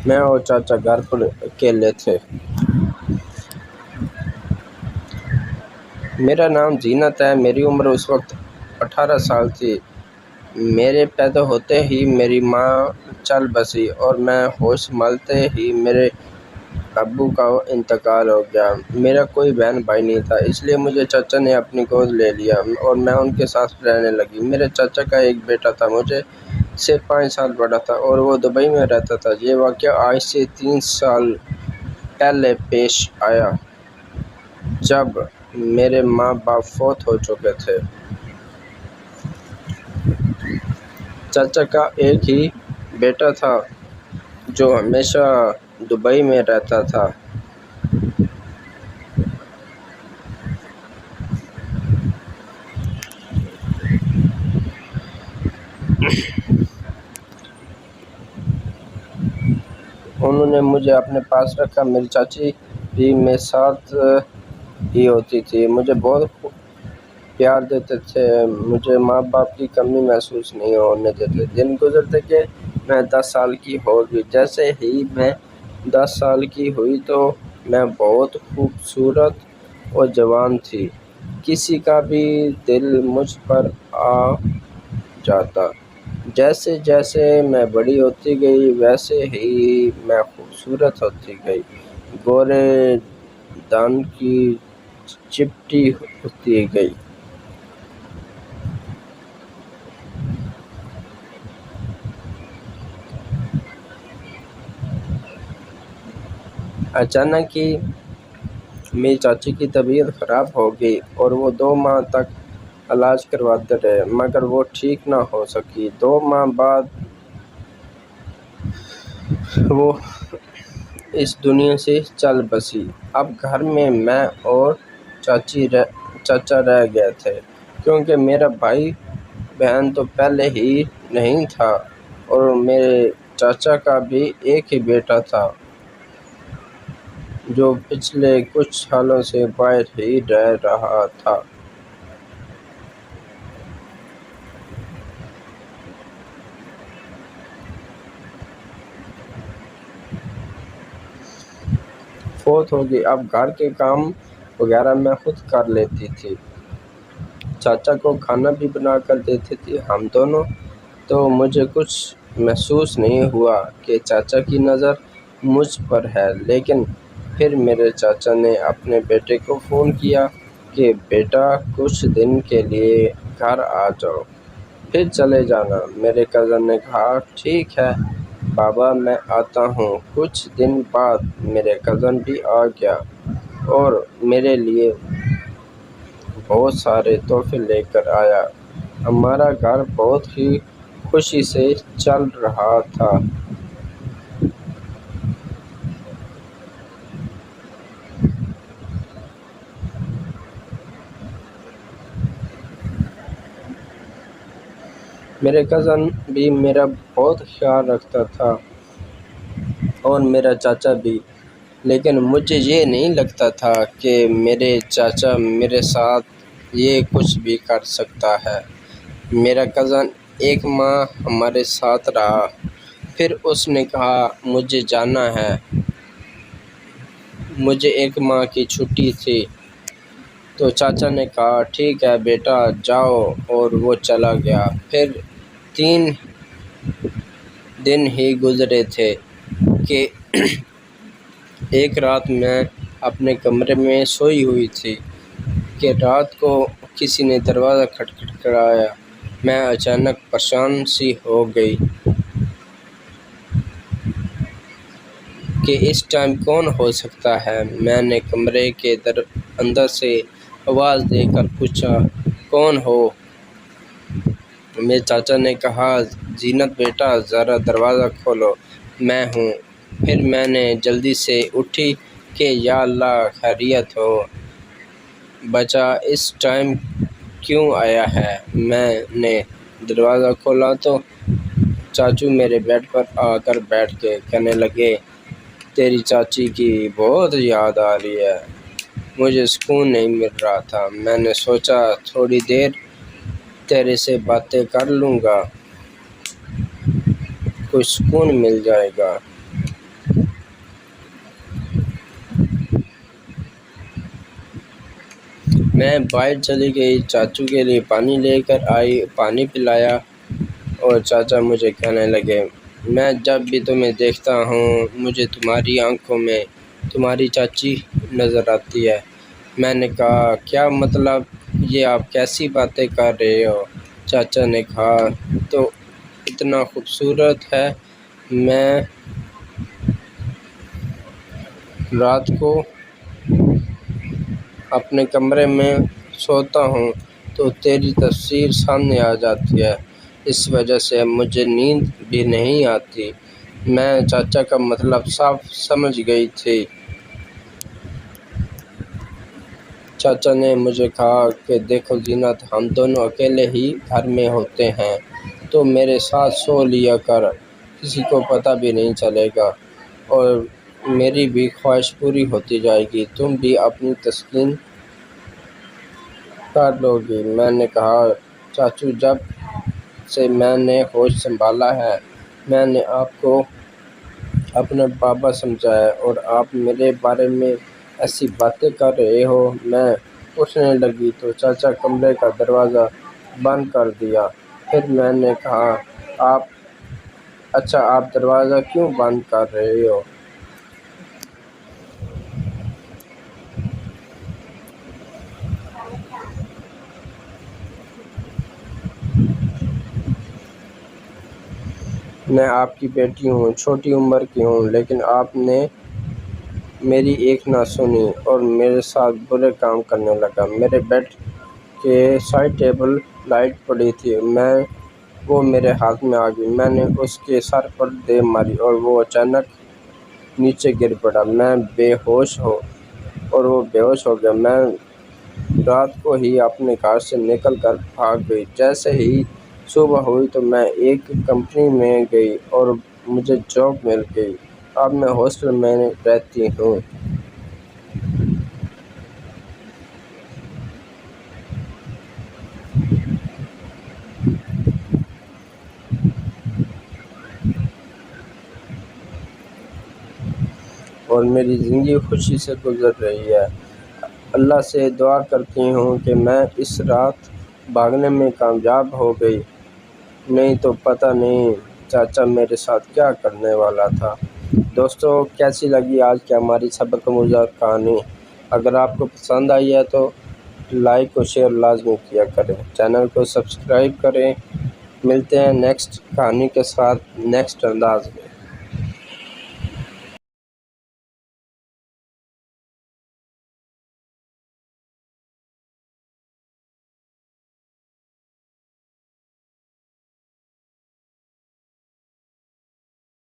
میں اور چاچا گھر پر اکیلے تھے۔ میرا نام زینت ہے۔ میری عمر اس وقت 18 سال تھی۔ میرے پیدا ہوتے ہی میری ماں چل بسی اور میں ہوش سنبھالتے ہی میرے ابو کا انتقال ہو گیا۔ میرا کوئی بہن بھائی نہیں تھا، اس لیے مجھے چاچا نے اپنی گود لے لیا اور میں ان کے ساتھ رہنے لگی۔ میرے چاچا کا ایک بیٹا تھا، مجھے سے 5 سال بڑا تھا اور وہ دبئی میں رہتا تھا۔ یہ واقعہ آج سے 3 سال پہلے پیش آیا جب میرے ماں باپ فوت ہو چکے تھے۔ چاچا کا ایک ہی بیٹا تھا جو ہمیشہ دبئی میں رہتا تھا۔ انہوں نے مجھے اپنے پاس رکھا۔ میری چاچی بھی میرے ساتھ ہی ہوتی تھی، مجھے بہت پیار دیتے تھے، مجھے ماں باپ کی کمی محسوس نہیں ہونے دیتے۔ دن گزرتے گئے، میں 10 سال کی ہو گئی۔ جیسے ہی میں 10 سال کی ہوئی تو میں بہت خوبصورت اور جوان تھی، کسی کا بھی دل مجھ پر آ جاتا۔ جیسے جیسے میں بڑی ہوتی گئی ویسے ہی میں خوبصورت ہوتی گئی، گورے دان کی چپٹی ہوتی گئی۔ اچانک ہی میری چاچی کی طبیعت خراب ہو گئی اور وہ 2 ماہ تک علاج کرواتے رہے، مگر وہ ٹھیک نہ ہو سکی۔ 2 ماہ بعد وہ اس دنیا سے چل بسی۔ اب گھر میں اور چاچا رہ گئے تھے، کیونکہ میرا بھائی بہن تو پہلے ہی نہیں تھا اور میرے چاچا کا بھی ایک ہی بیٹا تھا جو پچھلے کچھ سالوں سے باہر ہی رہ رہا تھا۔ فوت ہو گئی۔ اب گھر کے کام وغیرہ میں خود کر لیتی تھی، چاچا کو کھانا بھی بنا کر دیتی تھی۔ ہم دونوں تو مجھے کچھ محسوس نہیں ہوا کہ چاچا کی نظر مجھ پر ہے، لیکن پھر میرے چاچا نے اپنے بیٹے کو فون کیا کہ بیٹا کچھ دن کے لیے گھر آ جاؤ، پھر چلے جانا۔ میرے کزن نے کہا ٹھیک ہے بابا، میں آتا ہوں۔ کچھ دن بعد میرا کزن بھی آ گیا اور میرے لیے بہت سارے تحفے لے کر آیا۔ ہمارا گھر بہت ہی خوشی سے چل رہا تھا۔ میرے کزن بھی میرا بہت خیال رکھتا تھا اور میرا چاچا بھی، لیکن مجھے یہ نہیں لگتا تھا کہ میرے چاچا میرے ساتھ یہ کچھ بھی کر سکتا ہے۔ میرا کزن 1 ماہ ہمارے ساتھ رہا، پھر اس نے کہا مجھے جانا ہے۔ مجھے 1 ماہ کی چھٹی تھی تو چاچا نے کہا ٹھیک ہے بیٹا جاؤ، اور وہ چلا گیا۔ پھر 3 دن ہی گزرے تھے کہ ایک رات میں اپنے کمرے میں سوئی ہوئی تھی کہ رات کو کسی نے دروازہ کھٹکھٹایا۔ میں اچانک پریشان سی ہو گئی کہ اس ٹائم کون ہو سکتا ہے۔ میں نے کمرے کے اندر سے آواز دے کر پوچھا کون ہو؟ میرے چاچا نے کہا زینت بیٹا ذرا دروازہ کھولو، میں ہوں۔ پھر میں نے جلدی سے اٹھی کہ یا اللہ خیریت ہو بچہ، اس ٹائم کیوں آیا ہے؟ میں نے دروازہ کھولا تو چاچو میرے بیڈ پر آ کر بیٹھ گئے، کہنے لگے تیری چاچی کی بہت یاد آ رہی ہے۔ مجھے سکون نہیں مل رہا تھا۔ میں نے سوچا تھوڑی دیر تیرے سے باتیں کر لوں گا، کچھ سکون مل جائے گا۔ میں باہر چلی گئی، چاچو کے لیے پانی لے کر آئی، پانی پلایا اور چاچا مجھے کہنے لگے، میں جب بھی تمہیں دیکھتا ہوں مجھے تمہاری آنکھوں میں تمہاری چاچی نظر آتی ہے۔ میں نے کہا، کیا مطلب؟ یہ آپ کیسی باتیں کر رہے ہو؟ چاچا نے کہا، تو اتنا خوبصورت ہے۔ میں رات کو اپنے کمرے میں سوتا ہوں تو تیری تصویر سامنے آ جاتی ہے، اس وجہ سے مجھے نیند بھی نہیں آتی۔ میں چاچا کا مطلب صاف سمجھ گئی تھی۔ چاچا نے مجھے کہا کہ دیکھو زینت، ہم دونوں اکیلے ہی گھر میں ہوتے ہیں تو میرے ساتھ سو لیا کر، کسی کو پتہ بھی نہیں چلے گا اور میری بھی خواہش پوری ہوتی جائے گی، تم بھی اپنی تسکین کر لو گی۔ میں نے کہا، چاچو جب سے میں نے ہوش سنبھالا ہے میں نے آپ کو اپنا بابا سمجھا ہے اور آپ میرے بارے میں ایسی باتیں کر رہے ہو۔ میں اٹھنے لگی تو چاچا کمرے کا دروازہ بند کر دیا۔ پھر میں نے کہا، اچھا آپ دروازہ کیوں بند کر رہے ہو؟ میں آپ کی بیٹی ہوں، چھوٹی عمر کی ہوں، لیکن آپ نے میری ایک نہ سنی اور میرے ساتھ برے کام کرنے لگا۔ میرے بیڈ کے سائڈ ٹیبل لائٹ پڑی تھی، وہ میرے ہاتھ میں آ گئی۔ میں نے اس کے سر پر دے ماری اور وہ اچانک نیچے گر پڑا۔ میں بے ہوش ہو گیا۔ میں رات کو ہی اپنے گھر سے نکل کر بھاگ گئی۔ جیسے ہی صبح ہوئی تو میں ایک کمپنی میں گئی اور مجھے جاب مل گئی۔ اب میں ہاسٹل میں رہتی ہوں۔ اور میری زندگی خوشی سے گزر رہی ہے۔ اللہ سے دعا کرتی ہوں کہ میں اس رات بھاگنے میں کامیاب ہو گئی، نہیں تو پتہ نہیں چاچا میرے ساتھ کیا کرنے والا تھا۔ دوستو، کیسی لگی آج کی ہماری سبق آموز کہانی؟ اگر آپ کو پسند آئی ہے تو لائک اور شیئر لازمی کیا کریں، چینل کو سبسکرائب کریں۔ ملتے ہیں نیکسٹ کہانی کے ساتھ نیکسٹ انداز میں۔